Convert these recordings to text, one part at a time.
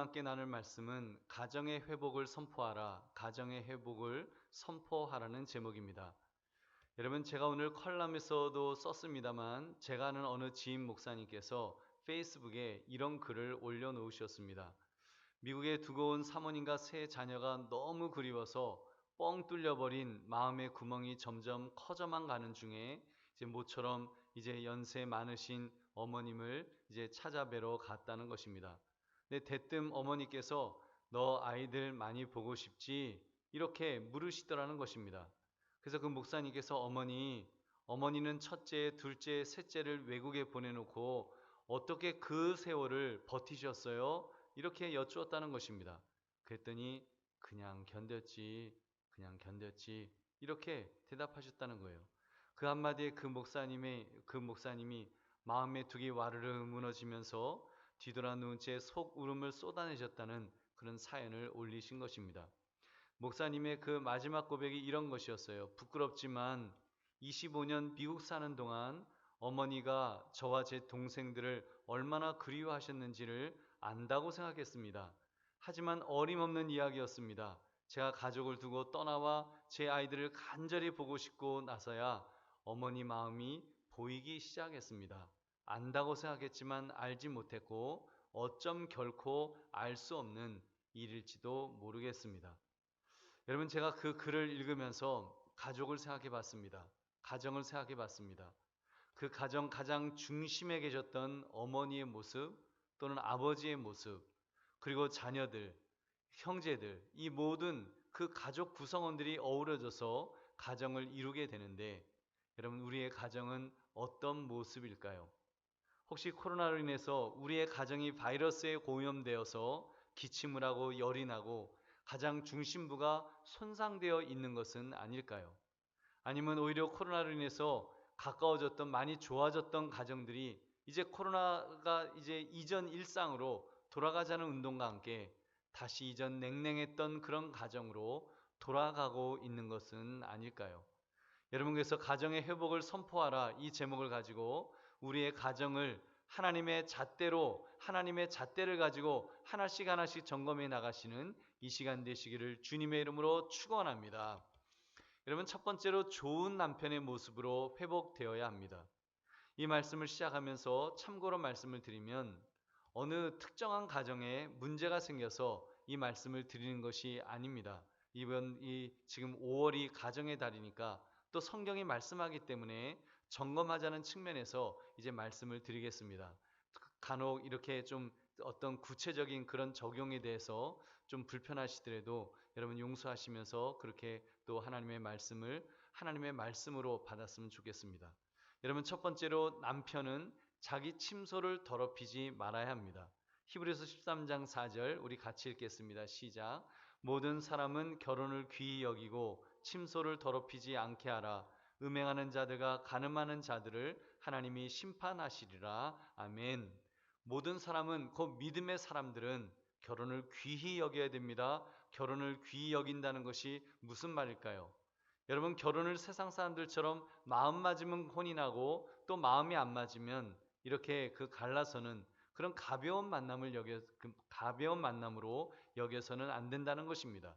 함께 나눌 말씀은 가정의 회복을 선포하라, 가정의 회복을 선포하라는 제목입니다. 여러분, 제가 오늘 컬럼에서도 썼습니다만 제가 아는 어느 지인 목사님께서 페이스북에 이런 글을 올려놓으셨습니다. 미국에 두고 온 사모님과 세 자녀가 너무 그리워서 뻥 뚫려버린 마음의 구멍이 점점 커져만 가는 중에 이제 모처럼 이제 연세 많으신 어머님을 이제 찾아뵈러 갔다는 것입니다. 근데 대뜸 어머니께서 너 아이들 많이 보고 싶지? 이렇게 물으시더라는 것입니다. 그래서 그 목사님께서 어머니는 첫째, 둘째, 셋째를 외국에 보내놓고 어떻게 그 세월을 버티셨어요? 이렇게 여쭈었다는 것입니다. 그랬더니 그냥 견뎠지, 그냥 견뎠지 이렇게 대답하셨다는 거예요. 그 한마디에 그 목사님이 마음의 둑이 와르르 무너지면서 뒤돌아 누운 채 속 울음을 쏟아내셨다는 그런 사연을 올리신 것입니다. 목사님의 그 마지막 고백이 이런 것이었어요. 부끄럽지만 25년 미국 사는 동안 어머니가 저와 제 동생들을 얼마나 그리워하셨는지를 안다고 생각했습니다. 하지만 어림없는 이야기였습니다. 제가 가족을 두고 떠나와 제 아이들을 간절히 보고 싶고 나서야 어머니 마음이 보이기 시작했습니다. 안다고 생각했지만 알지 못했고 어쩜 결코 알 수 없는 일일지도 모르겠습니다. 여러분, 제가 그 글을 읽으면서 가족을 생각해 봤습니다. 가정을 생각해 봤습니다. 그 가정 가장 중심에 계셨던 어머니의 모습 또는 아버지의 모습, 그리고 자녀들, 형제들, 이 모든 그 가족 구성원들이 어우러져서 가정을 이루게 되는데, 여러분, 우리의 가정은 어떤 모습일까요? 혹시 코로나로 인해서 우리의 가정이 바이러스에 오염되어서 기침을 하고 열이 나고 가장 중심부가 손상되어 있는 것은 아닐까요? 아니면 오히려 코로나로 인해서 가까워졌던, 많이 좋아졌던 가정들이 이제 코로나가 이제 이전 일상으로 돌아가자는 운동과 함께 다시 이전 냉랭했던 그런 가정으로 돌아가고 있는 것은 아닐까요? 여러분께서 가정의 회복을 선포하라 이 제목을 가지고 우리의 가정을 하나님의 잣대를 가지고 하나씩 하나씩 점검해 나가시는 이 시간 되시기를 주님의 이름으로 축원합니다. 여러분, 첫 번째로 좋은 남편의 모습으로 회복되어야 합니다. 이 말씀을 시작하면서 참고로 말씀을 드리면 어느 특정한 가정에 문제가 생겨서 이 말씀을 드리는 것이 아닙니다. 지금 5월이 가정의 달이니까 또 성경이 말씀하기 때문에 점검하자는 측면에서 이제 말씀을 드리겠습니다. 간혹 이렇게 좀 어떤 구체적인 그런 적용에 대해서 좀 불편하시더라도 여러분 용서하시면서 그렇게 또 하나님의 말씀을 하나님의 말씀으로 받았으면 좋겠습니다. 여러분, 첫 번째로 남편은 자기 침소를 더럽히지 말아야 합니다. 히브리서 13장 4절 우리 같이 읽겠습니다. 시작. 모든 사람은 결혼을 귀히 여기고 침소를 더럽히지 않게 하라. 음행하는 자들과 간음하는 자들을 하나님이 심판하시리라. 아멘. 모든 사람은, 곧 믿음의 사람들은 결혼을 귀히 여겨야 됩니다. 결혼을 귀히 여긴다는 것이 무슨 말일까요? 여러분, 결혼을 세상 사람들처럼 마음 맞으면 혼이 나고 또 마음이 안 맞으면 이렇게 그 갈라서는 그런 가벼운 만남으로 여겨서는 안 된다는 것입니다.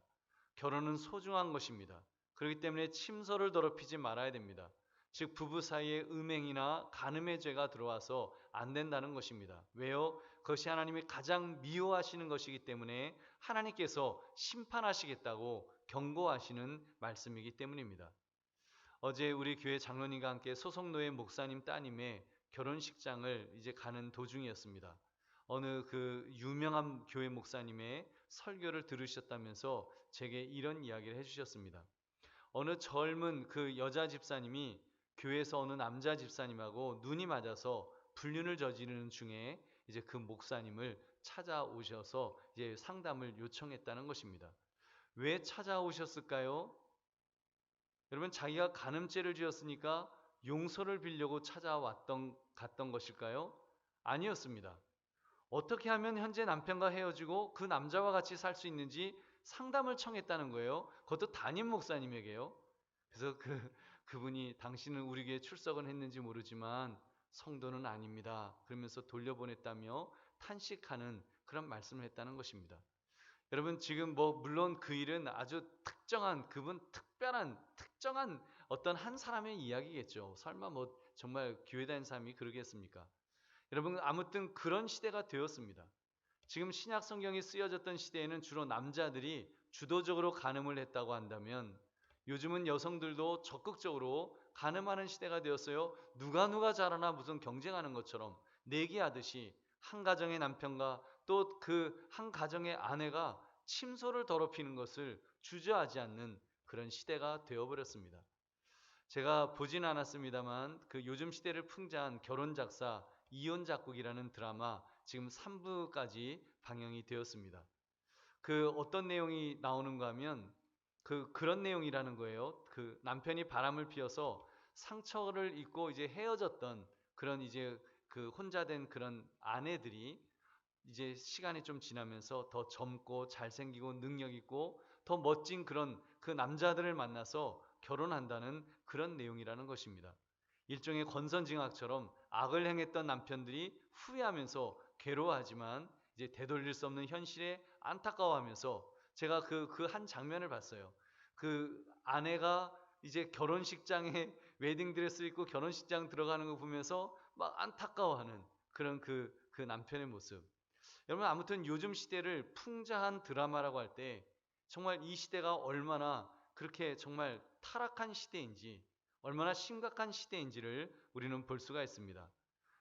결혼은 소중한 것입니다. 그렇기 때문에 침소를 더럽히지 말아야 됩니다. 즉 부부 사이에 음행이나 간음의 죄가 들어와서 안 된다는 것입니다. 왜요? 그것이 하나님이 가장 미워하시는 것이기 때문에 하나님께서 심판하시겠다고 경고하시는 말씀이기 때문입니다. 어제 우리 교회 장로님과 함께 소속노예 목사님 따님의 결혼식장을 이제 가는 도중이었습니다. 어느 그 유명한 교회 목사님의 설교를 들으셨다면서 제게 이런 이야기를 해주셨습니다. 어느 젊은 그 여자 집사님이 교회에서 어느 남자 집사님하고 눈이 맞아서 불륜을 저지르는 중에 이제 그 목사님을 찾아오셔서 이제 상담을 요청했다는 것입니다. 왜 찾아오셨을까요? 여러분, 자기가 간음죄를 지었으니까 용서를 빌려고 갔던 것일까요? 아니었습니다. 어떻게 하면 현재 남편과 헤어지고 그 남자와 같이 살 수 있는지 상담을 청했다는 거예요. 그것도 담임 목사님에게요. 그래서 그분이 당신은 우리 교회에 출석은 했는지 모르지만 성도는 아닙니다. 그러면서 돌려보냈다며 탄식하는 그런 말씀을 했다는 것입니다. 여러분 지금 뭐 물론 그 일은 아주 특정한 그분 특정한 어떤 한 사람의 이야기겠죠. 설마 뭐 정말 교회 다니는 사람이 그러겠습니까? 여러분 아무튼 그런 시대가 되었습니다. 지금 신약 성경이 쓰여졌던 시대에는 주로 남자들이 주도적으로 간음을 했다고 한다면 요즘은 여성들도 적극적으로 간음하는 시대가 되었어요. 누가 잘하나 무슨 경쟁하는 것처럼 내기하듯이 한 가정의 남편과 또 그 한 가정의 아내가 침소를 더럽히는 것을 주저하지 않는 그런 시대가 되어버렸습니다. 제가 보진 않았습니다만 그 요즘 시대를 풍자한 결혼 작사 이혼 작곡이라는 드라마 지금 3부까지 방영이 되었습니다. 그 어떤 내용이 나오는가 하면 그런 내용이라는 거예요. 그 남편이 바람을 피워서 상처를 입고 이제 헤어졌던 그런 이제 그 혼자 된 그런 아내들이 이제 시간이 좀 지나면서 더 젊고 잘생기고 능력 있고 더 멋진 그런 그 남자들을 만나서 결혼한다는 그런 내용이라는 것입니다. 일종의 권선징악처럼 악을 행했던 남편들이 후회하면서 괴로워하지만 이제 되돌릴 수 없는 현실에 안타까워하면서 제가 그 한 장면을 봤어요. 그 아내가 이제 결혼식장에 웨딩드레스 입고 결혼식장 들어가는 거 보면서 막 안타까워하는 그런 그 남편의 모습. 여러분 아무튼 요즘 시대를 풍자한 드라마라고 할 때 정말 이 시대가 얼마나 그렇게 정말 타락한 시대인지 얼마나 심각한 시대인지를 우리는 볼 수가 있습니다.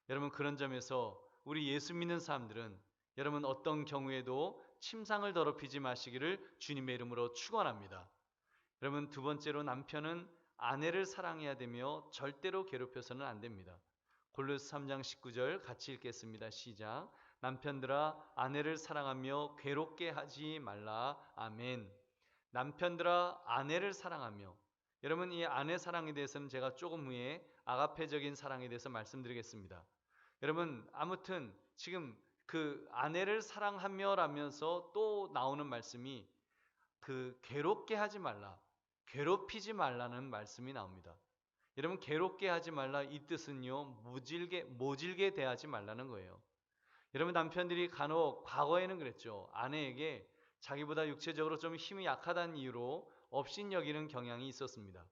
여러분 그런 점에서 우리 예수 믿는 사람들은 여러분 어떤 경우에도 침상을 더럽히지 마시기를 주님의 이름으로 축원합니다. 여러분 두 번째로 남편은 아내를 사랑해야 되며 절대로 괴롭혀서는 안 됩니다. 골로새 3장 19절 같이 읽겠습니다. 시작. 남편들아 아내를 사랑하며 괴롭게 하지 말라. 아멘. 남편들아 아내를 사랑하며 여러분 이 아내 사랑에 대해서는 제가 조금 후에 아가페적인 사랑에 대해서 말씀드리겠습니다. 여러분 아무튼 지금 그 아내를 사랑하며라면서 또 나오는 말씀이 그 괴롭게 하지 말라. 괴롭히지 말라는 말씀이 나옵니다. 여러분 괴롭게 하지 말라 이 뜻은요 모질게 대하지 말라는 거예요. 여러분 남편들이 간혹 과거에는 그랬죠. 아내에게 자기보다 육체적으로 좀 힘이 약하다는 이유로 업신여기는 경향이 있었습니다.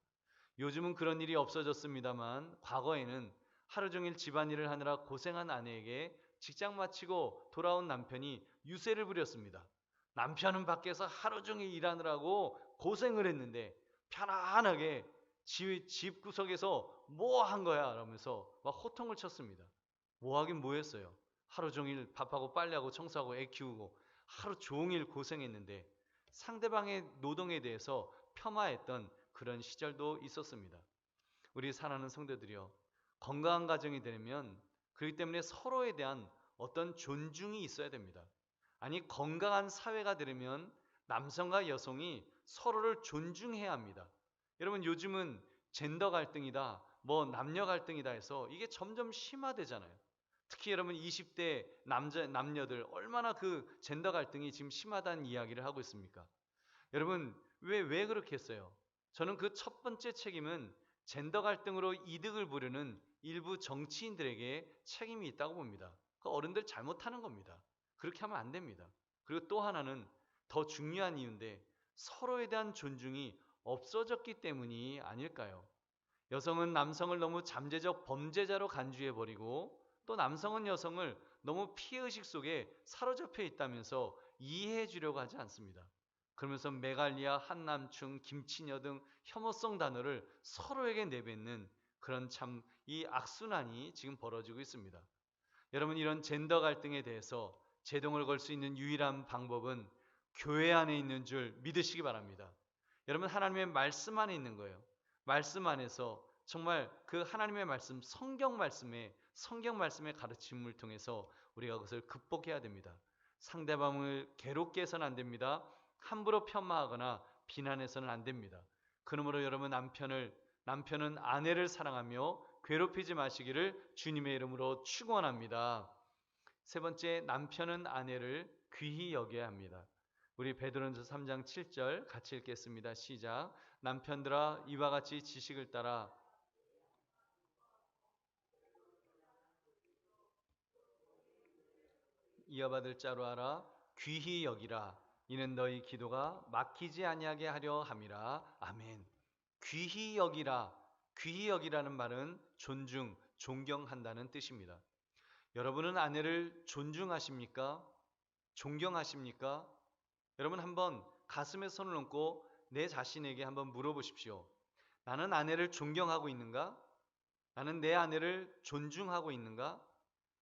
요즘은 그런 일이 없어졌습니다만 과거에는 하루 종일 집안일을 하느라 고생한 아내에게 직장 마치고 돌아온 남편이 유세를 부렸습니다. 남편은 밖에서 하루 종일 일하느라고 고생을 했는데 편안하게 집 구석에서 뭐 한 거야? 라면서 막 호통을 쳤습니다. 뭐 하긴 뭐 했어요. 하루 종일 밥하고 빨래하고 청소하고 애 키우고 하루 종일 고생했는데 상대방의 노동에 대해서 폄하했던 그런 시절도 있었습니다. 우리 사랑하는 성도들이요. 건강한 가정이 되면 그렇기 때문에 서로에 대한 어떤 존중이 있어야 됩니다. 아니 건강한 사회가 되려면 남성과 여성이 서로를 존중해야 합니다. 여러분 요즘은 젠더 갈등이다, 뭐 남녀 갈등이다 해서 이게 점점 심화되잖아요. 특히 여러분 20대 남녀들 얼마나 그 젠더 갈등이 지금 심하다는 이야기를 하고 있습니까? 여러분 왜 그렇게 했어요? 저는 그 첫 번째 책임은 젠더 갈등으로 이득을 보려는 일부 정치인들에게 책임이 있다고 봅니다. 그 어른들 잘못하는 겁니다. 그렇게 하면 안 됩니다. 그리고 또 하나는 더 중요한 이유인데 서로에 대한 존중이 없어졌기 때문이 아닐까요? 여성은 남성을 너무 잠재적 범죄자로 간주해버리고 또 남성은 여성을 너무 피해의식 속에 사로잡혀 있다면서 이해해 주려고 하지 않습니다. 그러면서 메갈리아, 한남충, 김치녀 등 혐오성 단어를 서로에게 내뱉는 그런 참 이 악순환이 지금 벌어지고 있습니다. 여러분 이런 젠더 갈등에 대해서 제동을 걸 수 있는 유일한 방법은 교회 안에 있는 줄 믿으시기 바랍니다. 여러분 하나님의 말씀 안에 있는 거예요. 말씀 안에서 정말 그 하나님의 말씀, 성경 말씀의 가르침을 통해서 우리가 그것을 극복해야 됩니다. 상대방을 괴롭게 해서는 안 됩니다. 함부로 폄하하거나 비난해서는 안 됩니다. 그러므로 여러분 남편은 아내를 사랑하며 괴롭히지 마시기를 주님의 이름으로 축원합니다. 세 번째, 남편은 아내를 귀히 여겨야 합니다. 우리 베드로전서 3장 7절 같이 읽겠습니다. 시작. 남편들아 이와 같이 지식을 따라 이어받을 자로 알아 귀히 여기라. 이는 너희 기도가 막히지 아니하게 하려 함이라. 아멘. 귀히 여기라. 귀히 여기라는 말은 존중, 존경한다는 뜻입니다. 여러분은 아내를 존중하십니까? 존경하십니까? 여러분 한번 가슴에 손을 얹고 내 자신에게 한번 물어보십시오. 나는 아내를 존경하고 있는가? 나는 내 아내를 존중하고 있는가?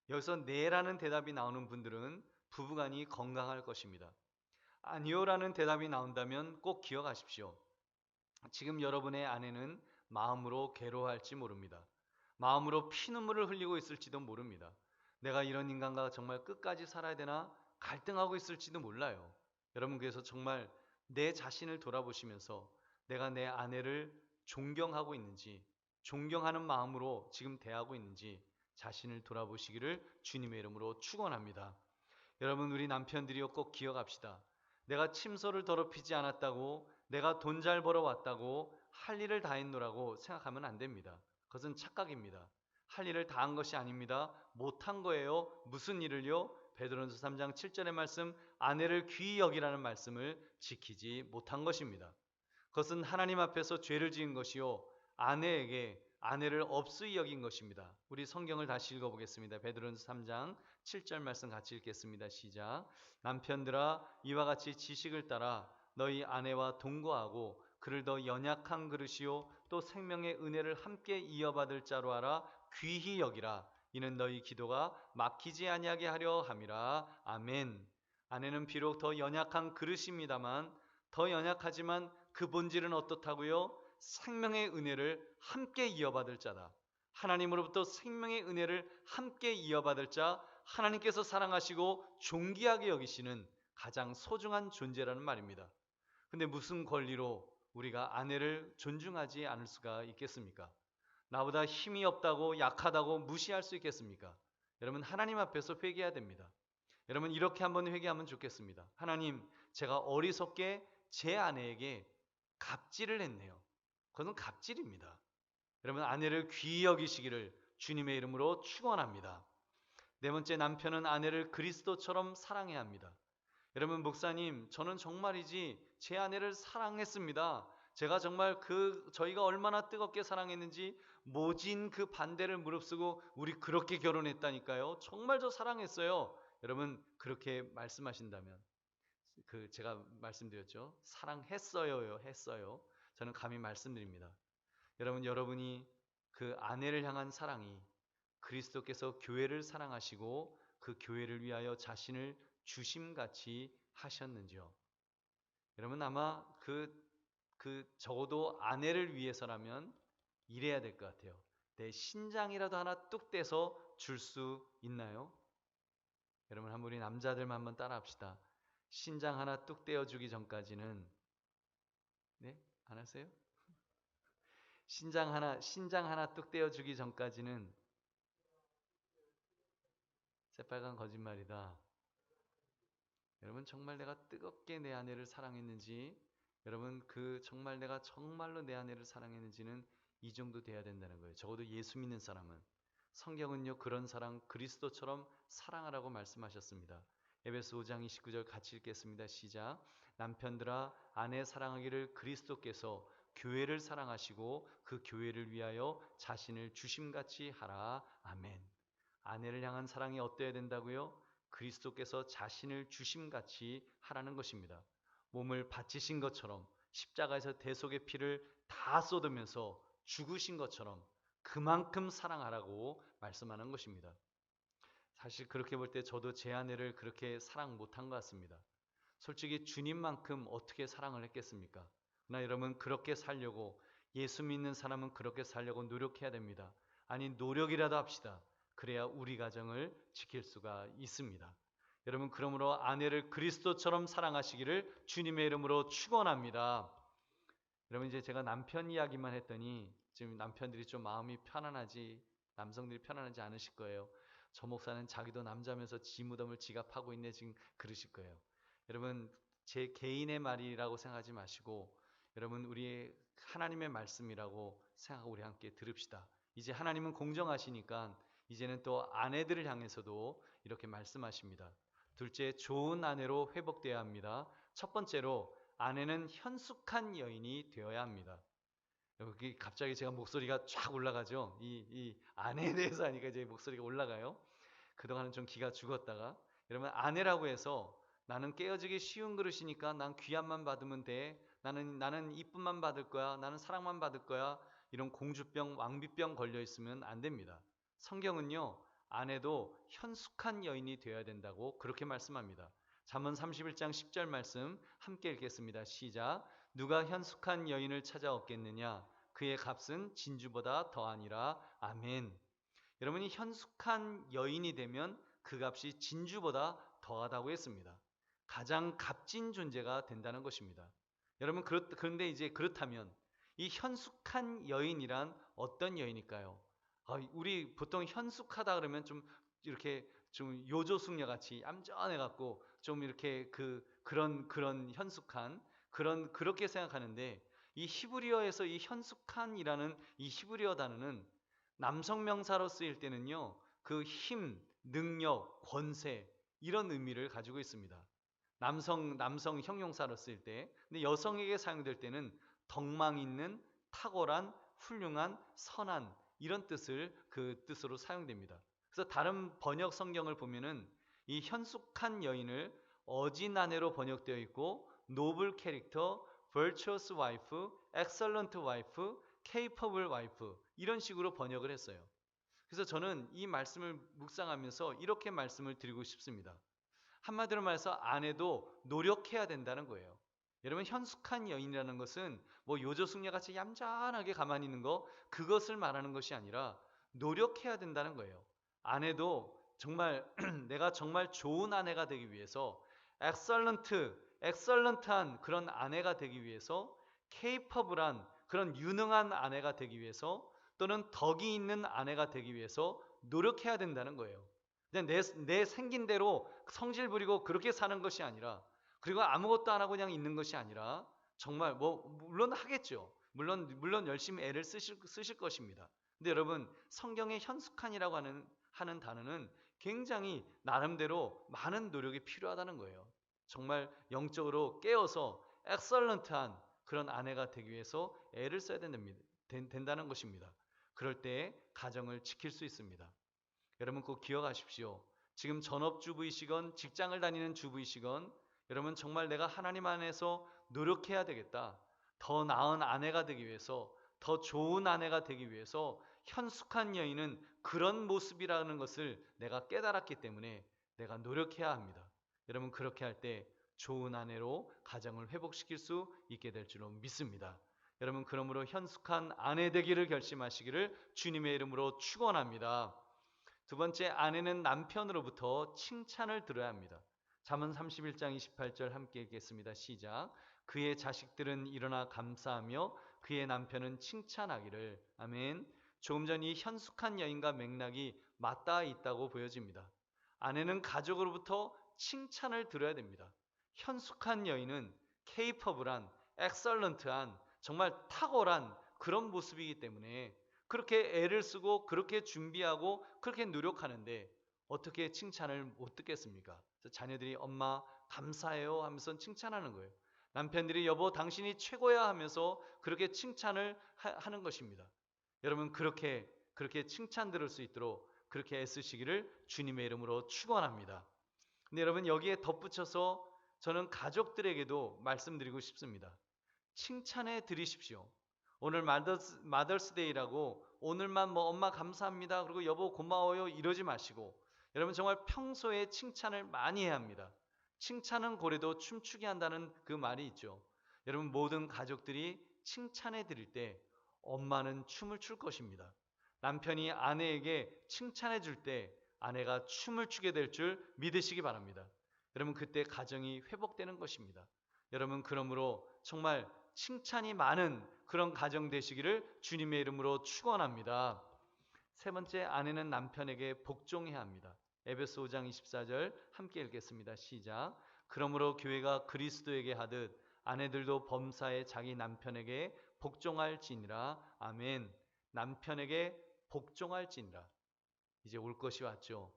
여기서 네라는 대답이 나오는 분들은 부부간이 건강할 것입니다. 아니요라는 대답이 나온다면 꼭 기억하십시오. 지금 여러분의 아내는 마음으로 괴로워할지 모릅니다. 마음으로 피눈물을 흘리고 있을지도 모릅니다. 내가 이런 인간과 정말 끝까지 살아야 되나 갈등하고 있을지도 몰라요. 여러분 그래서 정말 내 자신을 돌아보시면서 내가 내 아내를 존경하고 있는지, 존경하는 마음으로 지금 대하고 있는지 자신을 돌아보시기를 주님의 이름으로 축원합니다. 여러분 우리 남편들이요 꼭 기억합시다. 내가 침소를 더럽히지 않았다고, 내가 돈 잘 벌어왔다고 할 일을 다 했노라고 생각하면 안 됩니다. 그것은 착각입니다. 할 일을 다 한 것이 아닙니다. 못한 거예요. 무슨 일을요? 베드로전서 3장 7절의 말씀, 아내를 귀히 여기라는 말씀을 지키지 못한 것입니다. 그것은 하나님 앞에서 죄를 지은 것이요 아내에게 아내를 업수히 여긴 것입니다. 우리 성경을 다시 읽어보겠습니다. 베드로전서 3장 7절 말씀 같이 읽겠습니다. 시작. 남편들아 이와 같이 지식을 따라 너희 아내와 동거하고 그를 더 연약한 그릇이요 또 생명의 은혜를 함께 이어받을 자로 알아 귀히 여기라. 이는 너희 기도가 막히지 아니하게 하려 함이라. 아멘. 아내는 비록 더 연약한 그릇입니다만 더 연약하지만 그 본질은 어떻다고요? 생명의 은혜를 함께 이어받을 자다. 하나님으로부터 생명의 은혜를 함께 이어받을 자, 하나님께서 사랑하시고 존귀하게 여기시는 가장 소중한 존재라는 말입니다. 근데 무슨 권리로 우리가 아내를 존중하지 않을 수가 있겠습니까? 나보다 힘이 없다고 약하다고 무시할 수 있겠습니까? 여러분 하나님 앞에서 회개해야 됩니다. 여러분 이렇게 한번 회개하면 좋겠습니다. 하나님, 제가 어리석게 제 아내에게 갑질을 했네요. 그것은 갑질입니다. 여러분 아내를 귀히 여기시기를 주님의 이름으로 축원합니다. 네 번째, 남편은 아내를 그리스도처럼 사랑해야 합니다. 여러분 목사님, 저는 정말이지 제 아내를 사랑했습니다. 제가 정말 저희가 얼마나 뜨겁게 사랑했는지 모진 그 반대를 무릅쓰고 우리 그렇게 결혼했다니까요. 정말 저 사랑했어요. 여러분 그렇게 말씀하신다면 제가 말씀드렸죠. 사랑했어요. 했어요. 저는 감히 말씀드립니다. 여러분이 그 아내를 향한 사랑이 그리스도께서 교회를 사랑하시고 그 교회를 위하여 자신을 주심같이 하셨는지요? 여러분 아마 적어도 아내를 위해서라면 이래야 될 것 같아요. 내 신장이라도 하나 뚝 떼서 줄 수 있나요? 여러분 우리 남자들만 한번 따라합시다. 신장 하나 뚝 떼어주기 전까지는 네? 안 하세요? 신장 하나 뚝 떼어주기 전까지는 새빨간 거짓말이다. 여러분 정말 내가 뜨겁게 내 아내를 사랑했는지, 여러분 정말 내가 정말로 내 아내를 사랑했는지는 이 정도 돼야 된다는 거예요. 적어도 예수 믿는 사람은. 성경은요 그런 사랑 그리스도처럼 사랑하라고 말씀하셨습니다. 에베소 5장 29절 같이 읽겠습니다. 시작. 남편들아 아내 사랑하기를 그리스도께서 교회를 사랑하시고 그 교회를 위하여 자신을 주심같이 하라. 아멘. 아내를 향한 사랑이 어때야 된다고요? 그리스도께서 자신을 주심같이 하라는 것입니다. 몸을 바치신 것처럼 십자가에서 대속의 피를 다 쏟으면서 죽으신 것처럼 그만큼 사랑하라고 말씀하는 것입니다. 사실 그렇게 볼 때 저도 제 아내를 그렇게 사랑 못한 것 같습니다. 솔직히 주님만큼 어떻게 사랑을 했겠습니까? 그러나 여러분 그렇게 살려고, 예수 믿는 사람은 그렇게 살려고 노력해야 됩니다. 아니 노력이라도 합시다. 그래야 우리 가정을 지킬 수가 있습니다. 여러분 그러므로 아내를 그리스도처럼 사랑하시기를 주님의 이름으로 축원합니다. 여러분 이제 제가 남편 이야기만 했더니 지금 남편들이 좀 마음이 편안하지, 남성들이 편안하지 않으실 거예요. 저 목사는 자기도 남자면서 지 무덤을 지가 파고 있네 지금 그러실 거예요. 여러분 제 개인의 말이라고 생각하지 마시고 여러분 우리 하나님의 말씀이라고 생각하고 우리 함께 들읍시다. 이제 하나님은 공정하시니까 이제는 또 아내들을 향해서도 이렇게 말씀하십니다. 둘째, 좋은 아내로 회복되어야 합니다. 첫 번째로 아내는 현숙한 여인이 되어야 합니다. 여기 갑자기 제가 목소리가 쫙 올라가죠. 이 아내에 대해서 하니까 이제 목소리가 올라가요. 그동안은 좀 기가 죽었다가 여러분 아내라고 해서 나는 깨어지기 쉬운 그릇이니까 난 귀함만 받으면 돼. 나는 이쁨만 받을 거야. 나는 사랑만 받을 거야. 이런 공주병, 왕비병 걸려 있으면 안 됩니다. 성경은요. 아내도 현숙한 여인이 되어야 된다고 그렇게 말씀합니다. 잠언 31장 10절 말씀 함께 읽겠습니다. 시작. 누가 현숙한 여인을 찾아 얻겠느냐? 그의 값은 진주보다 더하니라. 아멘. 여러분이 현숙한 여인이 되면 그 값이 진주보다 더하다고 했습니다. 가장 값진 존재가 된다는 것입니다. 여러분 그런데 이제 그렇다면 이 현숙한 여인이란 어떤 여인일까요? 우리 보통 현숙하다 그러면 좀 이렇게 좀 요조숙녀 같이 얌전해 갖고 좀 이렇게 그런 현숙한 그렇게 생각하는데 이 히브리어에서 이 현숙한이라는 이 히브리어 단어는 남성 명사로 쓰일 때는요, 그 힘, 능력, 권세, 이런 의미를 가지고 있습니다. 남성 형용사로 쓰일 때, 근데 여성에게 사용될 때는 덕망 있는, 탁월한, 훌륭한, 선한, 이런 뜻을 그 뜻으로 사용됩니다. 그래서 다른 번역 성경을 보면은 이 현숙한 여인을 어진 아내로 번역되어 있고, 노블 캐릭터, virtuous wife, excellent wife, capable wife 이런 식으로 번역을 했어요. 그래서 저는 이 말씀을 묵상하면서 이렇게 말씀을 드리고 싶습니다. 한마디로 말해서 아내도 노력해야 된다는 거예요. 여러분 현숙한 여인이라는 것은 뭐 요조숙녀 같이 얌전하게 가만히 있는 거 그것을 말하는 것이 아니라 노력해야 된다는 거예요. 아내도 정말 내가 정말 좋은 아내가 되기 위해서 엑설런트한 그런 아내가 되기 위해서 케이퍼블한 그런 유능한 아내가 되기 위해서 또는 덕이 있는 아내가 되기 위해서 노력해야 된다는 거예요. 그냥 내 생긴 대로 성질 부리고 그렇게 사는 것이 아니라 그리고 아무것도 안 하고 그냥 있는 것이 아니라 정말 뭐 물론 하겠죠. 물론 열심히 애를 쓰실 것입니다. 근데 여러분 성경의 현숙한이라고 하는 단어는 굉장히 나름대로 많은 노력이 필요하다는 거예요. 정말 영적으로 깨어서 엑설런트한 그런 아내가 되기 위해서 애를 써야 된다는 것입니다. 그럴 때 가정을 지킬 수 있습니다. 여러분 꼭 기억하십시오. 지금 전업주부이시건 직장을 다니는 주부이시건 여러분 정말 내가 하나님 안에서 노력해야 되겠다. 더 나은 아내가 되기 위해서 더 좋은 아내가 되기 위해서 현숙한 여인은 그런 모습이라는 것을 내가 깨달았기 때문에 내가 노력해야 합니다. 여러분 그렇게 할 때 좋은 아내로 가정을 회복시킬 수 있게 될 줄로 믿습니다. 여러분 그러므로 현숙한 아내 되기를 결심하시기를 주님의 이름으로 축원합니다. 두 번째, 아내는 남편으로부터 칭찬을 들어야 합니다. 잠언 31장 28절 함께 읽겠습니다. 시작. 그의 자식들은 일어나 감사하며 그의 남편은 칭찬하기를. 아멘. 조금 전 이 현숙한 여인과 맥락이 맞닿아 있다고 보여집니다. 아내는 가족으로부터 칭찬을 들어야 됩니다. 현숙한 여인은 케이퍼블한, 엑설런트한, 정말 탁월한 그런 모습이기 때문에 그렇게 애를 쓰고 그렇게 준비하고 그렇게 노력하는데 어떻게 칭찬을 못 듣겠습니까? 자녀들이 엄마 감사해요 하면서 칭찬하는 거예요. 남편들이 여보 당신이 최고야 하면서 그렇게 칭찬을 하는 것입니다. 여러분 그렇게 칭찬 들을 수 있도록 그렇게 애쓰시기를 주님의 이름으로 축원합니다. 근데 여러분 여기에 덧붙여서 저는 가족들에게도 말씀드리고 싶습니다. 칭찬해 드리십시오. 오늘 마더스데이라고 오늘만 뭐 엄마 감사합니다. 그리고 여보 고마워요. 이러지 마시고 여러분 정말 평소에 칭찬을 많이 해야 합니다. 칭찬은 고래도 춤추게 한다는 그 말이 있죠. 여러분 모든 가족들이 칭찬해 드릴 때 엄마는 춤을 출 것입니다. 남편이 아내에게 칭찬해 줄 때 아내가 춤을 추게 될 줄 믿으시기 바랍니다. 여러분 그때 가정이 회복되는 것입니다. 여러분 그러므로 정말 칭찬이 많은 그런 가정 되시기를 주님의 이름으로 축원합니다. 세 번째, 아내는 남편에게 복종해야 합니다. 에베소 5장 24절 함께 읽겠습니다. 시작. 그러므로 교회가 그리스도에게 하듯 아내들도 범사에 자기 남편에게 복종할지니라. 아멘. 남편에게 복종할지니라. 이제 올 것이 왔죠.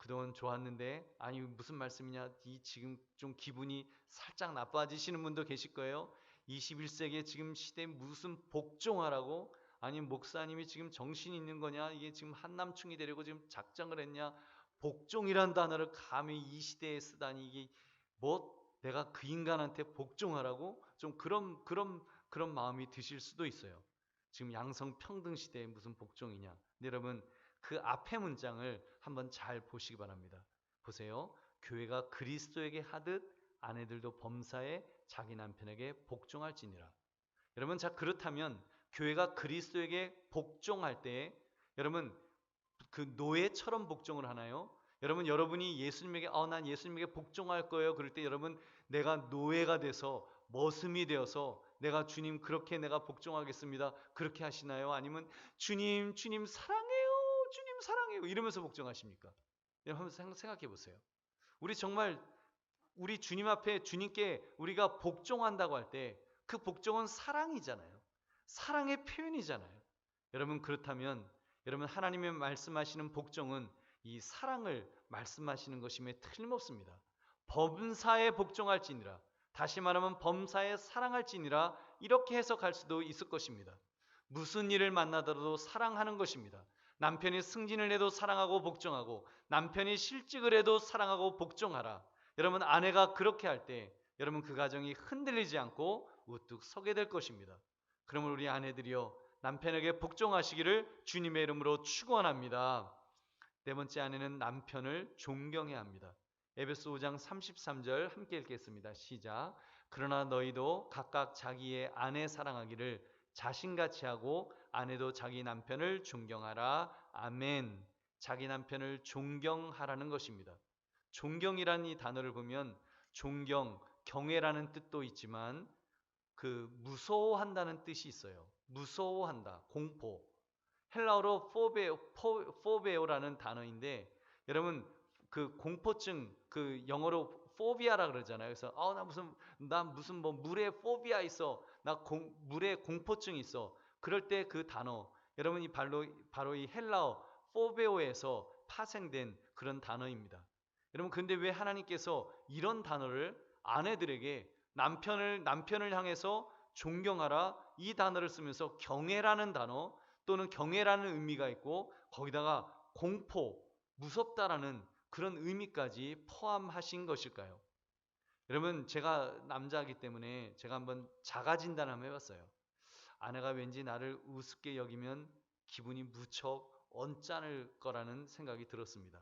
그동안 좋았는데 아니 무슨 말씀이냐 이 지금 좀 기분이 살짝 나빠지시는 분도 계실 거예요. 21세기에 지금 시대에 무슨 복종하라고 아니 목사님이 지금 정신이 있는 거냐 이게 지금 한남충이 되려고 지금 작정을 했냐 복종이란 단어를 감히 이 시대에 쓰다니 이게 뭐 내가 그 인간한테 복종하라고 좀 그런 마음이 드실 수도 있어요. 지금 양성평등 시대에 무슨 복종이냐. 근데 여러분 그 앞에 문장을 한번 잘 보시기 바랍니다. 보세요. 교회가 그리스도에게 하듯 아내들도 범사에 자기 남편에게 복종할지니라. 여러분 자 그렇다면 교회가 그리스도에게 복종할 때 여러분 그 노예처럼 복종을 하나요? 여러분 여러분이 예수님에게 난 예수님에게 복종할 거예요. 그럴 때 여러분 내가 노예가 돼서 머슴이 되어서 내가 주님 그렇게 내가 복종하겠습니다. 그렇게 하시나요? 아니면 주님 사랑해요. 주님 사랑해요. 이러면서 복종하십니까? 여러분 한번 생각해 보세요. 우리 정말 우리 주님 앞에 주님께 우리가 복종한다고 할 때 그 복종은 사랑이잖아요. 사랑의 표현이잖아요. 여러분 그렇다면 여러분 하나님이 말씀하시는 복종은 이 사랑을 말씀하시는 것임에 틀림없습니다. 범사에 복종할지니라. 다시 말하면 범사에 사랑할지니라 이렇게 해석할 수도 있을 것입니다. 무슨 일을 만나더라도 사랑하는 것입니다. 남편이 승진을 해도 사랑하고 복종하고 남편이 실직을 해도 사랑하고 복종하라. 여러분 아내가 그렇게 할 때 여러분 그 가정이 흔들리지 않고 우뚝 서게 될 것입니다. 그러면 우리 아내들이여 남편에게 복종하시기를 주님의 이름으로 축원합니다. 네 번째 아내는 남편을 존경해야 합니다. 에베소 5장 33절 함께 읽겠습니다. 시작. 그러나 너희도 각각 자기의 아내 사랑하기를 자신같이 하고 아내도 자기 남편을 존경하라. 아멘. 자기 남편을 존경하라는 것입니다. 존경이라는 이 단어를 보면 존경, 경외라는 뜻도 있지만 그 무서워한다는 뜻이 있어요. 무서워한다, 공포. 헬라어로 포베오라는 단어인데 여러분 그 공포증 그 영어로 포비아라 그러잖아요. 그래서 나 무슨 뭐 물에 포비아 있어. 물에 공포증 있어. 그럴 때 그 단어 여러분이 바로 이 헬라어 포베오에서 파생된 그런 단어입니다. 여러분 근데 왜 하나님께서 이런 단어를 아내들에게 남편을 향해서 존경하라 이 단어를 쓰면서 경애라는 단어 또는 경애라는 의미가 있고 거기다가 공포, 무섭다라는 그런 의미까지 포함하신 것일까요? 여러분 제가 남자이기 때문에 제가 한번 자가 진단을 한번 해봤어요. 아내가 왠지 나를 우습게 여기면 기분이 무척 언짢을 거라는 생각이 들었습니다.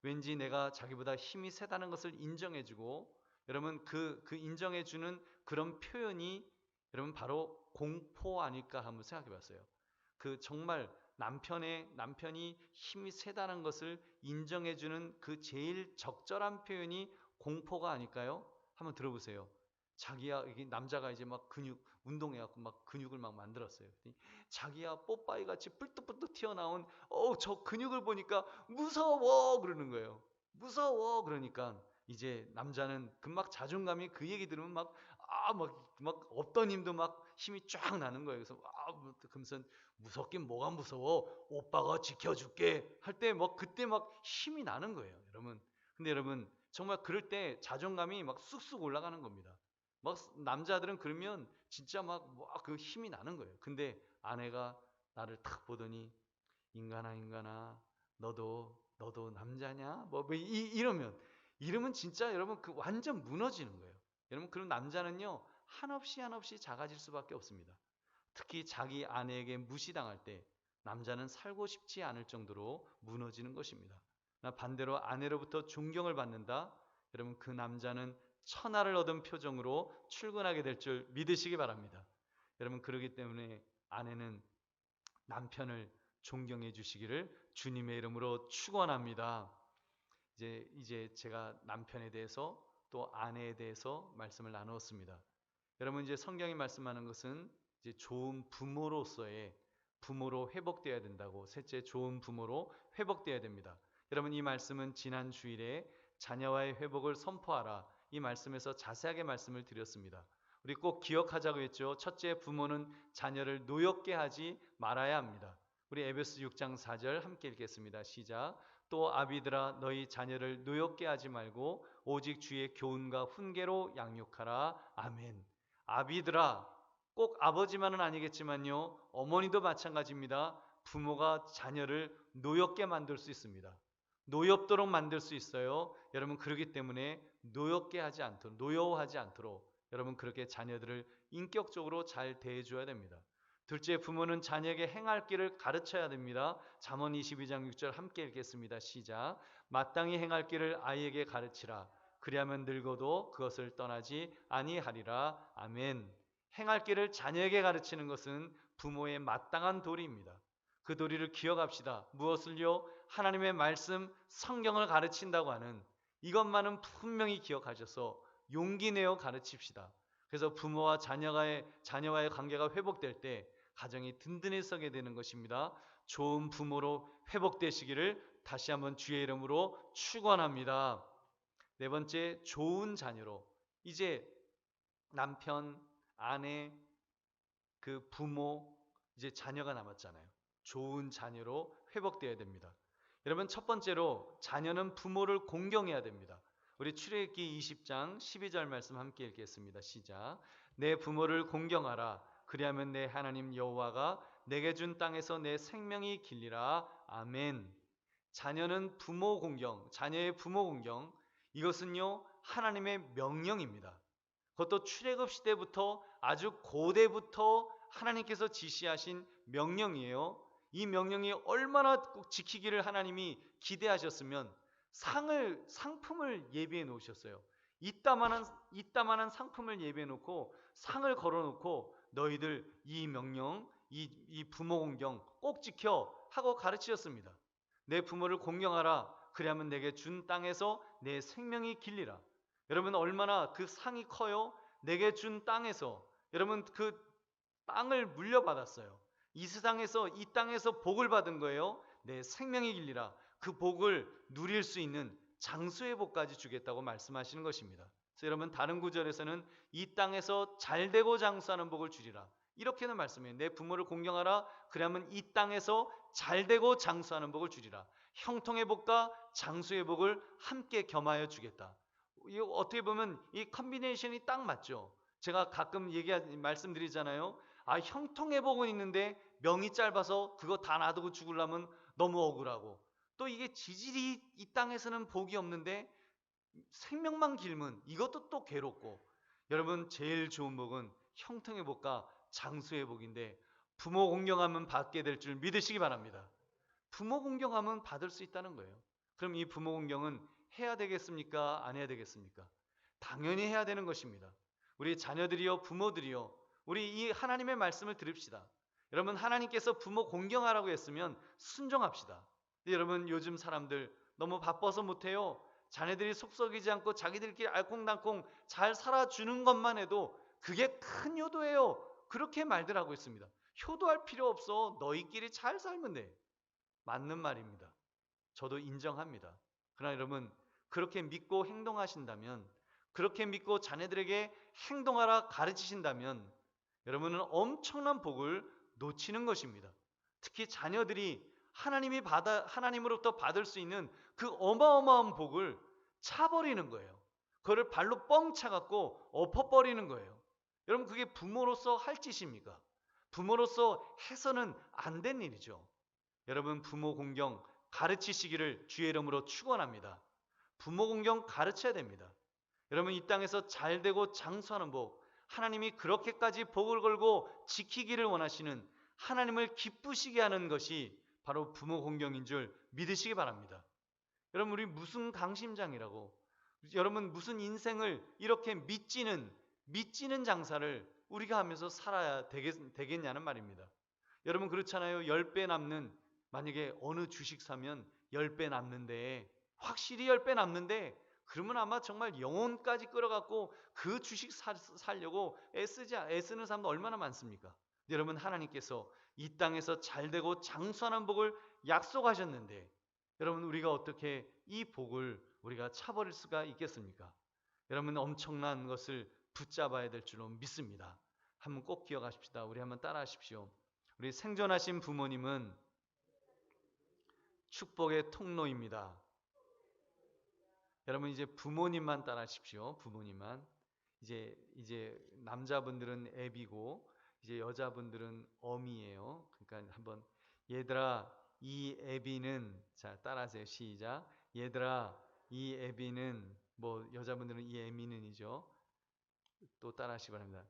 왠지 내가 자기보다 힘이 세다는 것을 인정해주고 여러분 그 인정해주는 그런 표현이 여러분 바로 공포 아닐까 한번 생각해봤어요. 그 정말 남편이 힘이 세다는 것을 인정해주는 그 제일 적절한 표현이 공포가 아닐까요? 한번 들어보세요. 자기야 이게 남자가 이제 막 운동해갖고 막 근육을 막 만들었어요. 자기야 뽀빠이 같이 뿔뚝뿔뚝 튀어나온 저 근육을 보니까 무서워 그러는 거예요. 무서워 그러니까 이제 남자는 금방 자존감이 그 얘기 들으면 막 없던 힘도 막 힘이 쫙 나는 거예요. 그래서 그러면서 무섭긴 뭐가 무서워 오빠가 지켜줄게 할 때 막 그때 막 힘이 나는 거예요. 여러분 근데 여러분 정말 그럴 때 자존감이 막 쑥쑥 올라가는 겁니다. 막 남자들은 그러면 진짜 막 그 힘이 나는 거예요. 근데 아내가 나를 탁 보더니 인간아 너도 남자냐 이러면 진짜 여러분 그 완전 무너지는 거예요. 여러분 그럼 남자는요 한없이 작아질 수밖에 없습니다. 특히 자기 아내에게 무시당할 때 남자는 살고 싶지 않을 정도로 무너지는 것입니다. 반대로 아내로부터 존경을 받는다. 여러분 그 남자는 천하를 얻은 표정으로 출근하게 될 줄 믿으시기 바랍니다. 여러분 그러기 때문에 아내는 남편을 존경해 주시기를 주님의 이름으로 축원합니다. 이제 제가 남편에 대해서 또 아내에 대해서 말씀을 나누었습니다. 여러분 이제 성경이 말씀하는 것은 이제 좋은 부모로 회복되어야 된다고 셋째 좋은 부모로 회복되어야 됩니다. 여러분 이 말씀은 지난 주일에 자녀와의 회복을 선포하라 이 말씀에서 자세하게 말씀을 드렸습니다. 우리 꼭 기억하자고 했죠. 첫째 부모는 자녀를 노엽게 하지 말아야 합니다. 우리 에베소 6장 4절 함께 읽겠습니다. 시작. 또 아비들아 너희 자녀를 노엽게 하지 말고 오직 주의 교훈과 훈계로 양육하라. 아멘. 아비들아, 꼭 아버지만은 아니겠지만요, 어머니도 마찬가지입니다. 부모가 자녀를 노엽게 만들 수 있습니다. 노엽도록 만들 수 있어요. 여러분, 그렇기 때문에 노엽게 하지 않도록, 노여워하지 않도록 여러분 그렇게 자녀들을 인격적으로 잘 대해줘야 됩니다. 둘째, 부모는 자녀에게 행할 길을 가르쳐야 됩니다. 잠언 22장 6절 함께 읽겠습니다. 시작. 마땅히 행할 길을 아이에게 가르치라. 그리하면 늙어도 그것을 떠나지 아니하리라. 아멘. 행할 길을 자녀에게 가르치는 것은 부모의 마땅한 도리입니다. 그 도리를 기억합시다. 무엇을요? 하나님의 말씀, 성경을 가르친다고 하는 이것만은 분명히 기억하셔서 용기 내어 가르칩시다. 그래서 부모와 자녀와의 관계가 회복될 때 가정이 든든해서게 되는 것입니다. 좋은 부모로 회복되시기를 다시 한번 주의 이름으로 축원합니다. 네 번째, 좋은 자녀로. 이제 남편, 아내, 그 부모, 이제 자녀가 남았잖아요. 좋은 자녀로 회복되어야 됩니다. 여러분, 첫 번째로 자녀는 부모를 공경해야 됩니다. 우리 출애굽기 20장 12절 말씀 함께 읽겠습니다. 시작. 내 부모를 공경하라. 그리하면 내 하나님 여호와가 내게 준 땅에서 내 생명이 길리라. 아멘. 자녀는 부모 공경, 자녀의 부모 공경, 이것은요 하나님의 명령입니다. 그것도 출애굽 시대부터 아주 고대부터 하나님께서 지시하신 명령이에요. 이 명령이 얼마나 꼭 지키기를 하나님이 기대하셨으면 상품을 예비해 놓으셨어요. 이따만한 상품을 예비해 놓고 상을 걸어 놓고 너희들 이 명령, 이 부모 공경 꼭 지켜 하고 가르치셨습니다. 내 부모를 공경하라. 그리하면 내게 준 땅에서 내 생명이 길리라. 여러분, 얼마나 그 상이 커요? 내게 준 땅에서. 여러분, 그 땅을 물려받았어요. 이 땅에서 복을 받은 거예요. 내 생명이 길리라. 그 복을 누릴 수 있는 장수의 복까지 주겠다고 말씀하시는 것입니다. 그래서 여러분, 다른 구절에서는 이 땅에서 잘되고 장수하는 복을 주리라. 이렇게는 말씀해요. 내 부모를 공경하라. 그러면 이 땅에서 잘되고 장수하는 복을 주리라. 형통의 복과 장수의 복을 함께 겸하여 주겠다. 이거 어떻게 보면 이 컨비네이션이 딱 맞죠. 제가 가끔 말씀드리잖아요. 아, 형통의 복은 있는데 명이 짧아서 그거 다 놔두고 죽으려면 너무 억울하고, 또 이게 지질이 이 땅에서는 복이 없는데 생명만 길면 이것도 또 괴롭고. 여러분, 제일 좋은 복은 형통의 복과 장수의 복인데 부모 공경하면 받게 될 줄 믿으시기 바랍니다. 부모 공경하면 받을 수 있다는 거예요. 그럼 이 부모 공경은 해야 되겠습니까? 안 해야 되겠습니까? 당연히 해야 되는 것입니다. 우리 자녀들이요, 부모들이요, 우리 이 하나님의 말씀을 들읍시다. 여러분, 하나님께서 부모 공경하라고 했으면 순종합시다. 여러분, 요즘 사람들 너무 바빠서 못해요. 자녀들이 속썩이지 않고 자기들끼리 알콩달콩 잘 살아주는 것만 해도 그게 큰 효도예요. 그렇게 말들 하고 있습니다. 효도할 필요 없어. 너희끼리 잘 살면 돼. 맞는 말입니다. 저도 인정합니다. 그러나 여러분, 그렇게 믿고 행동하신다면, 그렇게 믿고 자녀들에게 행동하라 가르치신다면 여러분은 엄청난 복을 놓치는 것입니다. 특히 자녀들이 하나님으로부터 받을 수 있는 그 어마어마한 복을 차버리는 거예요. 그거를 발로 뻥 차갖고 엎어버리는 거예요. 여러분, 그게 부모로서 할 짓입니까? 부모로서 해서는 안 된 일이죠. 여러분, 부모 공경 가르치시기를 주의 이름으로 축원합니다. 부모 공경 가르쳐야 됩니다. 여러분, 이 땅에서 잘되고 장수하는 복, 하나님이 그렇게까지 복을 걸고 지키기를 원하시는, 하나님을 기쁘시게 하는 것이 바로 부모 공경인 줄 믿으시기 바랍니다. 여러분, 우리 무슨 강심장이라고, 여러분 무슨 인생을 이렇게 믿지는 장사를 우리가 하면서 살아야 되겠냐는 말입니다. 여러분, 그렇잖아요. 10배 남는, 만약에 어느 주식 사면 10배 남는데, 확실히 10배 남는데, 그러면 아마 정말 영혼까지 끌어갖고 그 주식 살려고 애쓰는 사람도 얼마나 많습니까? 여러분, 하나님께서 이 땅에서 잘되고 장수하는 복을 약속하셨는데, 여러분, 우리가 어떻게 이 복을 우리가 차버릴 수가 있겠습니까? 여러분, 엄청난 것을 붙잡아야 될 줄로 믿습니다. 한번 꼭 기억하십시다. 우리 한번 따라 하십시오. 우리 생존하신 부모님은 축복의 통로입니다. 여러분 이제 부모님만 따라하십시오. 부모님만. 이제 남자분들은 애비고 이제 여자분들은 어미예요. 그러니까 한번 얘들아 이 애비는 자 따라하세요. 시작. 얘들아 이 애비는 뭐 여자분들은 이 애미는이죠. 또 따라하시기 바랍니다.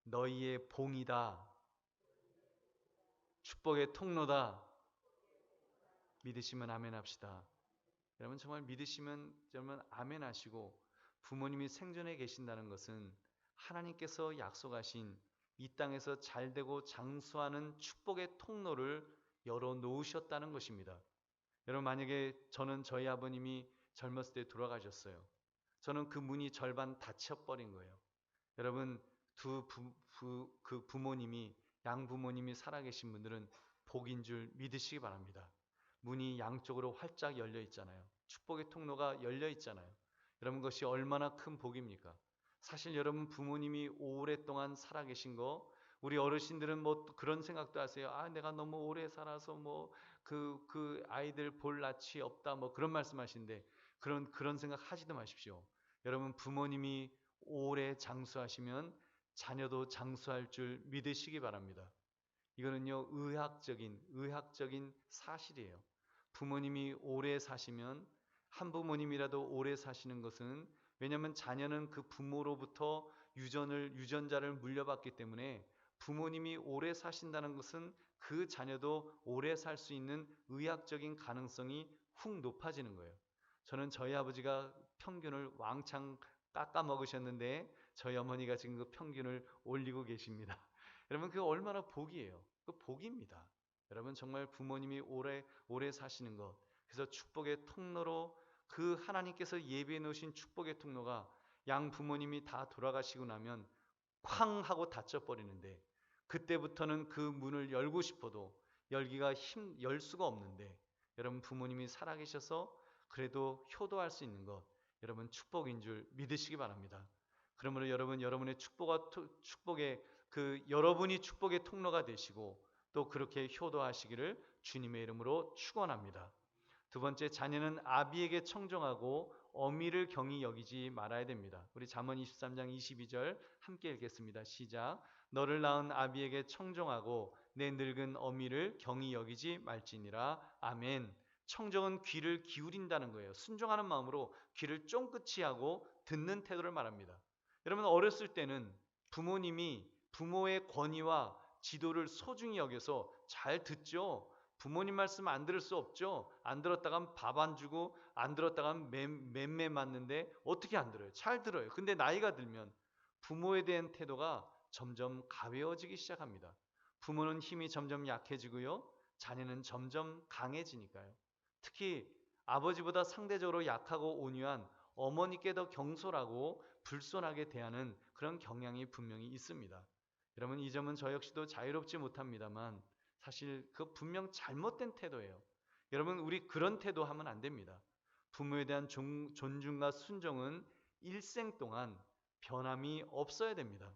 너희의 봉이다. 축복의 통로다. 믿으시면 아멘 합시다. 여러분 정말 믿으시면 여러분 아멘 하시고 부모님이 생존해 계신다는 것은 하나님께서 약속하신 이 땅에서 잘되고 장수하는 축복의 통로를 열어 놓으셨다는 것입니다. 여러분 만약에 저는 저희 아버님이 젊었을 때 돌아가셨어요. 저는 그 문이 절반 닫혀버린 거예요. 여러분 그 부모님이 양부모님이 살아계신 분들은 복인 줄 믿으시기 바랍니다. 문이 양쪽으로 활짝 열려 있잖아요. 축복의 통로가 열려 있잖아요. 여러분 그것이 얼마나 큰 복입니까? 사실 여러분 부모님이 오랫동안 살아계신 거 우리 어르신들은 뭐 그런 생각도 하세요. 아 내가 너무 오래 살아서 뭐 그 아이들 볼 낯이 없다 뭐 그런 말씀하시는데 그런 생각 하지도 마십시오. 여러분 부모님이 오래 장수하시면 자녀도 장수할 줄 믿으시기 바랍니다. 이거는요 의학적인 사실이에요. 부모님이 오래 사시면 한 부모님이라도 오래 사시는 것은 왜냐하면 자녀는 그 부모로부터 유전자를 물려받기 때문에 부모님이 오래 사신다는 것은 그 자녀도 오래 살 수 있는 의학적인 가능성이 훅 높아지는 거예요. 저는 저희 아버지가 평균을 왕창 깎아 먹으셨는데 저희 어머니가 지금 그 평균을 올리고 계십니다. 여러분 그 얼마나 복이에요. 그 복입니다. 여러분 정말 부모님이 오래 사시는 것. 그래서 축복의 통로로 그 하나님께서 예비해 놓으신 축복의 통로가 양 부모님이 다 돌아가시고 나면 쾅 하고 닫혀 버리는데 그때부터는 그 문을 열고 싶어도 열 수가 없는데 여러분 부모님이 살아계셔서 그래도 효도할 수 있는 것 여러분 축복인 줄 믿으시기 바랍니다. 그러므로 여러분 여러분의 축복의 여러분이 축복의 통로가 되시고 또 그렇게 효도하시기를 주님의 이름으로 축원합니다. 두 번째, 자녀는 아비에게 청종하고 어미를 경히 여기지 말아야 됩니다. 우리 잠언 23장 22절 함께 읽겠습니다. 시작. 너를 낳은 아비에게 청종하고 내 늙은 어미를 경히 여기지 말지니라. 아멘. 청정은 귀를 기울인다는 거예요. 순종하는 마음으로 귀를 쫑긋이 하고 듣는 태도를 말합니다. 여러분 어렸을 때는 부모님이 부모의 권위와 지도를 소중히 여겨서 잘 듣죠. 부모님 말씀 안 들을 수 없죠. 안 들었다간 밥 안 주고 안 들었다간 맴매 맞는데 어떻게 안 들어요? 잘 들어요. 근데 나이가 들면 부모에 대한 태도가 점점 가벼워지기 시작합니다. 부모는 힘이 점점 약해지고요. 자녀는 점점 강해지니까요. 특히 아버지보다 상대적으로 약하고 온유한 어머니께 더 경솔하고 불손하게 대하는 그런 경향이 분명히 있습니다. 여러분 이 점은 저 역시도 자유롭지 못합니다만 사실 그 분명 잘못된 태도예요. 여러분 우리 그런 태도 하면 안 됩니다. 부모에 대한 존중과 순종은 일생 동안 변함이 없어야 됩니다.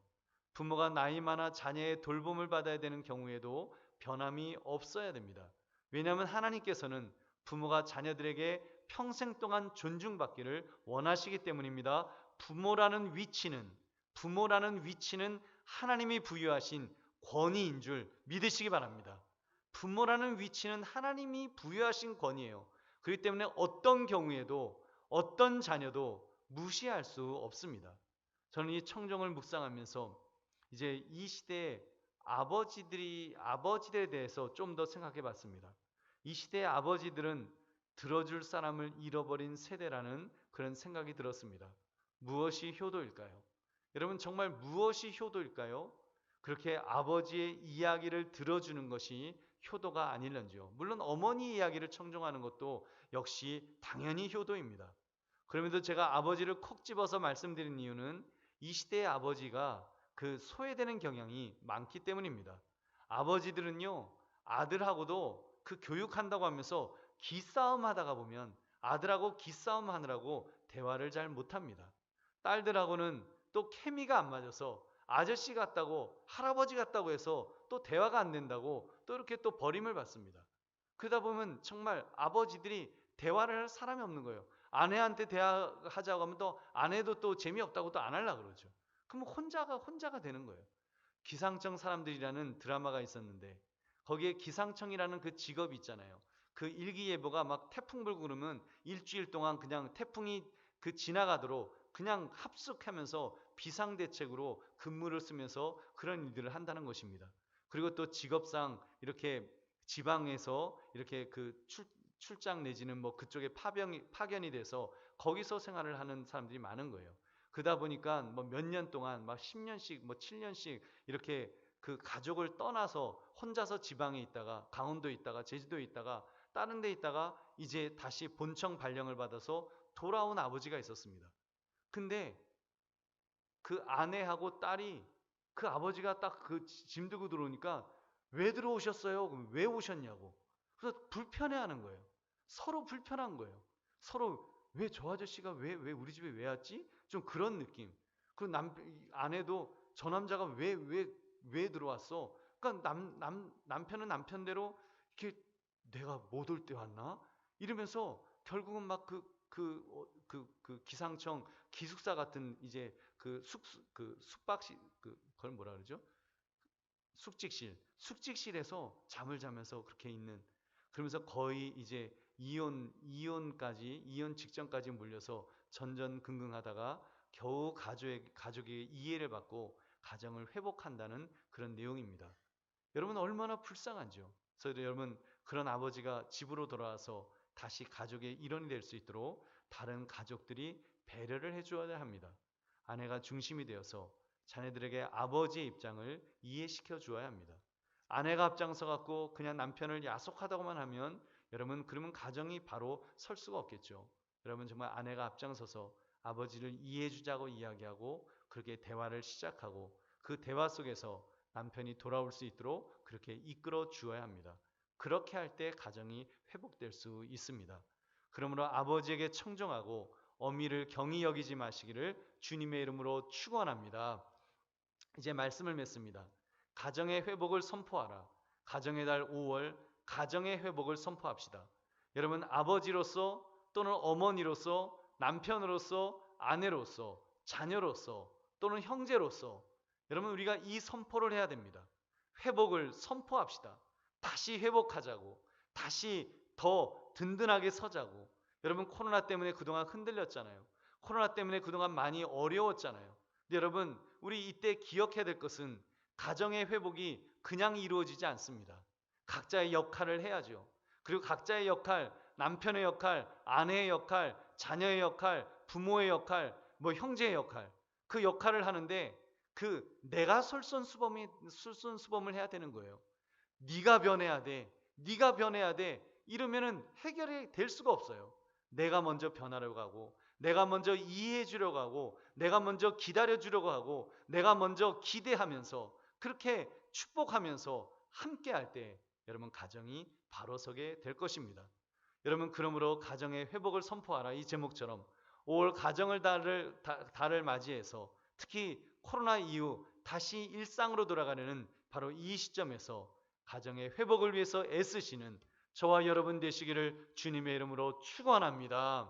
부모가 나이 많아 자녀의 돌봄을 받아야 되는 경우에도 변함이 없어야 됩니다. 왜냐하면 하나님께서는 부모가 자녀들에게 평생 동안 존중받기를 원하시기 때문입니다. 부모라는 위치는 하나님이 부여하신 권위인 줄 믿으시기 바랍니다. 부모라는 위치는 하나님이 부여하신 권위예요. 그렇기 때문에 어떤 경우에도 어떤 자녀도 무시할 수 없습니다. 저는 이 청정을 묵상하면서 이제 이 시대의 아버지들에 대해서 좀 더 생각해 봤습니다. 이 시대의 아버지들은 들어줄 사람을 잃어버린 세대라는 그런 생각이 들었습니다. 무엇이 효도일까요? 여러분 정말 무엇이 효도일까요? 그렇게 아버지의 이야기를 들어주는 것이 효도가 아닐런지요. 물론 어머니 이야기를 청종하는 것도 역시 당연히 효도입니다. 그럼에도 제가 아버지를 콕 집어서 말씀드린 이유는 이 시대의 아버지가 그 소외되는 경향이 많기 때문입니다. 아버지들은요, 아들하고도 그 교육한다고 하면서 기싸움 하다가 보면 아들하고 기싸움 하느라고 대화를 잘 못합니다. 딸들하고는 또 케미가 안 맞아서 아저씨 같다고 할아버지 같다고 해서 또 대화가 안 된다고 또 이렇게 또 버림을 받습니다. 그러다 보면 정말 아버지들이 대화를 할 사람이 없는 거예요. 아내한테 대화하자고 하면 또 아내도 또 재미없다고 또 안 하려고 그러죠. 그럼 혼자가 되는 거예요. 기상청 사람들이라는 드라마가 있었는데 거기에 기상청이라는 그 직업이 있잖아요. 그 일기예보가 막 태풍 불고 그러면 일주일 동안 그냥 태풍이 그 지나가도록 그냥 합숙하면서 비상대책으로 근무를 쓰면서 그런 일들을 한다는 것입니다. 그리고 또 직업상 이렇게 지방에서 이렇게 그 출장 내지는 뭐 그쪽에 파견이 돼서 거기서 생활을 하는 사람들이 많은 거예요. 그러다 보니까 뭐 몇 년 동안 막 10년씩 뭐 7년씩 이렇게 그 가족을 떠나서 혼자서 지방에 있다가 강원도에 있다가 제주도에 있다가 다른 데 있다가 이제 다시 본청 발령을 받아서 돌아온 아버지가 있었습니다. 근데 그 아내하고 딸이 그 아버지가 딱 그 짐 들고 들어오니까 왜 들어오셨어요? 그럼 왜 오셨냐고. 그래서 불편해하는 거예요. 서로 불편한 거예요. 서로 왜 저 아저씨가 왜 우리 집에 왜 왔지? 좀 그런 느낌. 그리고 아내도 저 남자가 왜 들어왔어? 그러니까 남편은 남편대로 이렇게 내가 못 올 때 왔나? 이러면서 결국은 막 그 기상청 기숙사 같은 이제 그 숙박실 그걸 뭐라 그러죠? 숙직실에서 잠을 자면서 그렇게 있는 그러면서 거의 이제 이혼 직전까지 물려서 전전긍긍하다가 겨우 가족의 이해를 받고 가정을 회복한다는 그런 내용입니다. 여러분 얼마나 불쌍한지요. 그래서 여러분 그런 아버지가 집으로 돌아와서 다시 가족의 일원이 될 수 있도록 다른 가족들이 배려를 해주어야 합니다. 아내가 중심이 되어서 자녀들에게 아버지의 입장을 이해시켜 주어야 합니다. 아내가 앞장서 갖고 그냥 남편을 야속하다고만 하면 여러분 그러면 가정이 바로 설 수가 없겠죠. 여러분 정말 아내가 앞장서서 아버지를 이해해 주자고 이야기하고 그렇게 대화를 시작하고 그 대화 속에서 남편이 돌아올 수 있도록 그렇게 이끌어 주어야 합니다. 그렇게 할 때 가정이 회복될 수 있습니다. 그러므로 아버지에게 청정하고 어미를 경히 여기지 마시기를 주님의 이름으로 축원합니다. 이제 말씀을 맺습니다. 가정의 회복을 선포하라. 가정의 달 5월 가정의 회복을 선포합시다. 여러분 아버지로서 또는 어머니로서 남편으로서 아내로서 자녀로서 또는 형제로서 여러분 우리가 이 선포를 해야 됩니다. 회복을 선포합시다. 다시 회복하자고. 다시 더 든든하게 서자고. 여러분 코로나 때문에 그동안 흔들렸잖아요. 코로나 때문에 그동안 많이 어려웠잖아요. 근데 여러분 우리 이때 기억해야 될 것은 가정의 회복이 그냥 이루어지지 않습니다. 각자의 역할을 해야죠. 그리고 각자의 역할, 남편의 역할, 아내의 역할, 자녀의 역할, 부모의 역할, 뭐 형제의 역할, 그 역할을 하는데 내가 솔선수범을 해야 되는 거예요. 네가 변해야 돼. 네가 변해야 돼. 이러면은 해결이 될 수가 없어요. 내가 먼저 변하려고 하고 내가 먼저 이해해 주려고 하고 내가 먼저 기다려 주려고 하고 내가 먼저 기대하면서 그렇게 축복하면서 함께 할 때 여러분 가정이 바로 서게 될 것입니다. 여러분 그러므로 가정의 회복을 선포하라 이 제목처럼 5월 가정을 달을 맞이해서 특히 코로나 이후 다시 일상으로 돌아가려는 바로 이 시점에서 가정의 회복을 위해서 애쓰시는 저와 여러분 되시기를 주님의 이름으로 축원합니다.